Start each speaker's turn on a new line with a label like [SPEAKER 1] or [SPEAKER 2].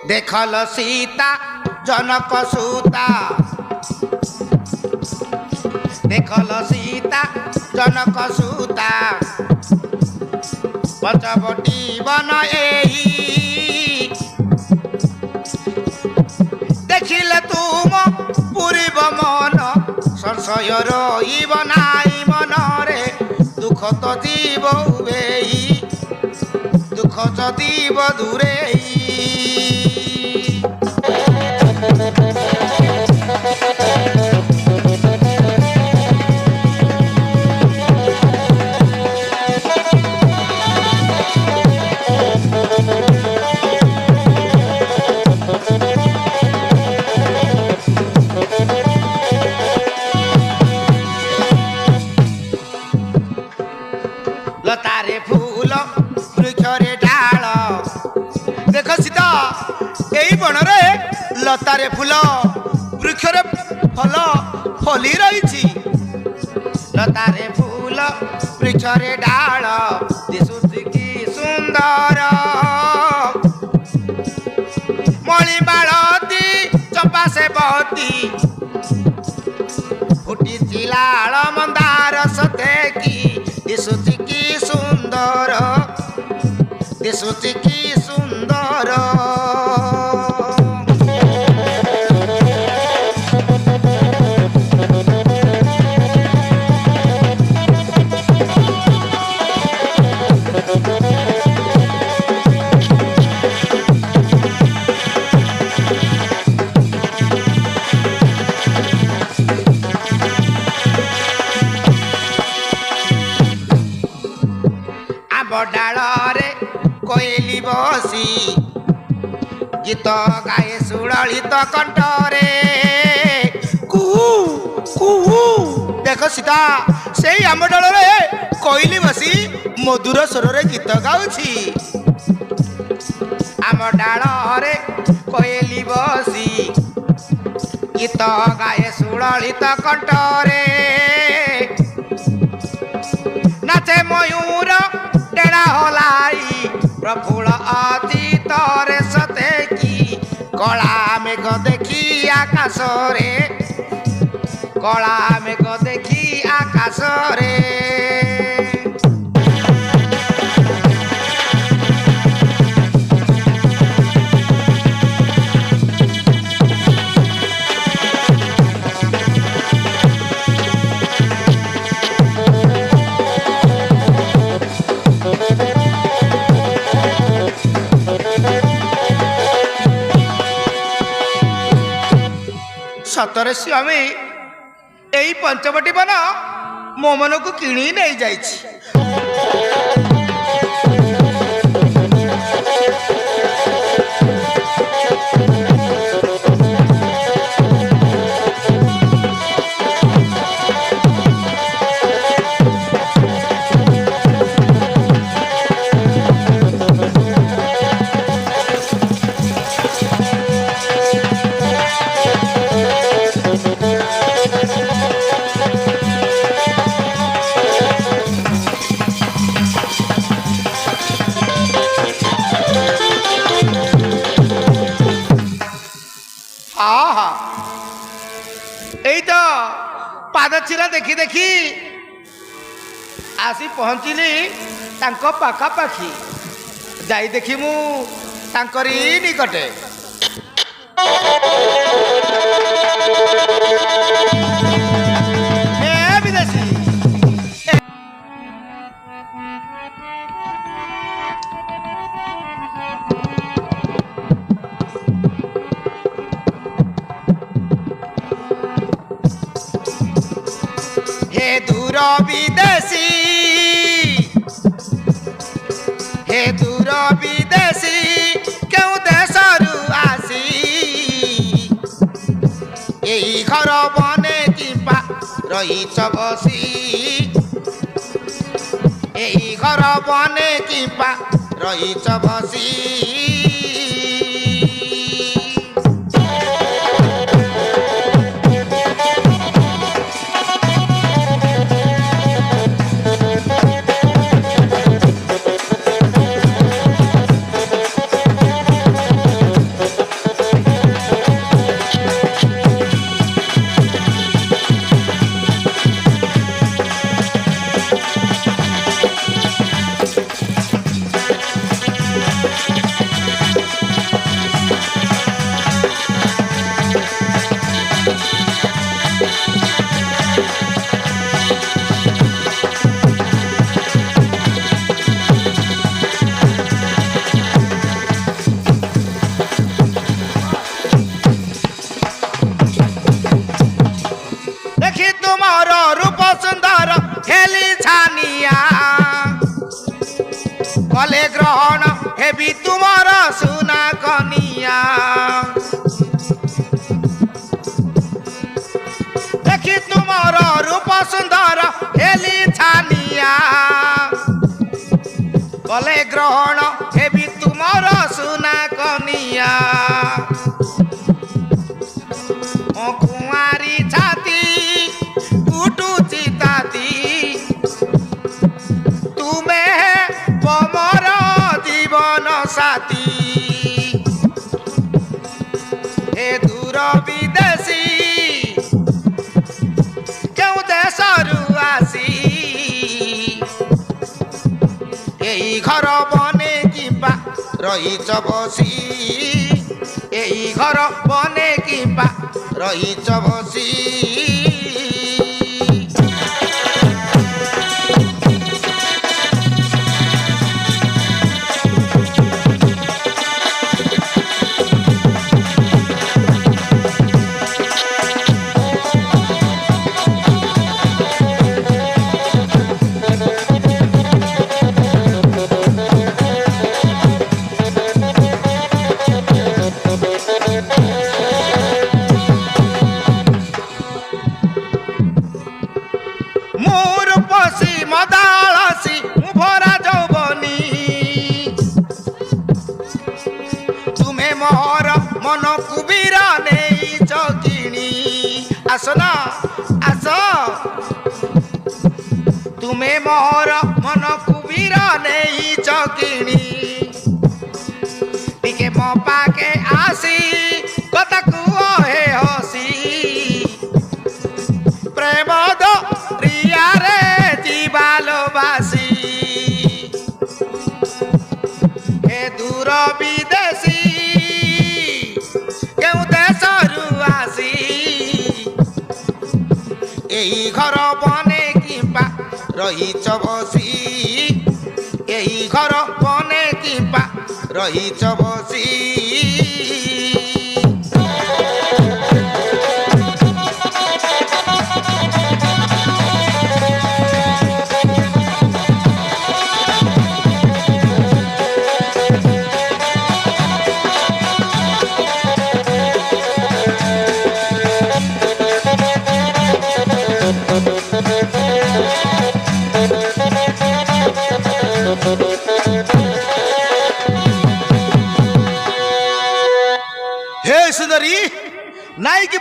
[SPEAKER 1] देखल सीता जनक सूता देखल सीता जनक सूता पचवटी बन एही देखिले तुम पूरीब मन संशय रहीब नाई मनरे दुख तो जीव उबेई दुख जदीब दूरेई लतारे फूल वृक्षरे डाल देख सीता यही बणरे लतारे फूल वृक्षरे फल फली रही लतारे फूल वृक्षरे डाल दिशुची कि सुंदर मणि बालती चंपा से बहती फुटी लाल मंदार सते की दिशुची कि सुंदर दिशुची कि सुंदर डाले कोयली बसी गीत गाए सुललित कंठरे कुहू कुहू देख सीता से आम डाले कोयली बसी मधुर स्वर गीत गाउछि आम डाले कोयली बसी गीत गाए सुललित कंठरे नाचे मयूर डेढ़ा हलाई प्रफुल्ल अतीतरे सते की कला मेघ देखी आकाश रे कला मेघ देखी आकाश रे सतरे स्वामी यही पंचवटी बन मो मन को किणी नहीं जाइछि पाद चिरा देखी देखी आसी पहुँचली पाखापाखी जाई देखी मु तांकरी निकटे विदेशी हे दूर विदेशी हे दूर विदेशी क्यों देशरू आसी यही घर बने किंपा रहीच बसी यही घर बने किंपा रहीच बसी হেবি তোমার সুনা কনিয়া দেখি তোমার রূপ সুন্দর হেলি ছানিয়া কলে গ্রহণ হেবি তোমার সুনা কনিয়া ও কুঁয়ারি ছাতি উঠুছি তাতি তুমে পমর জীবন সাথী হে দূর বিদেশী কেউ দেশরু আসি এই ঘর বনে কিবা রহিছ বসি এই ঘর বনে কিবা রহিছ বসি মদালসি ভরা যৌবনী তুমি মোহর মন কুবীর নেই চকিনি আস না আস তুমি মোহর মন কুবীর নেই চকিনি টিকে মো পাকে আসি কথা কুহ হে হসি প্রেম রিয়ারে ভালোবাসি হে দূর বিদেশী কেউ দেশরু আসি এই ঘর বনে কিবা রহিছ বসি এই ঘর বনে কিবা রহিছ বসি हे सुंदरी नाई की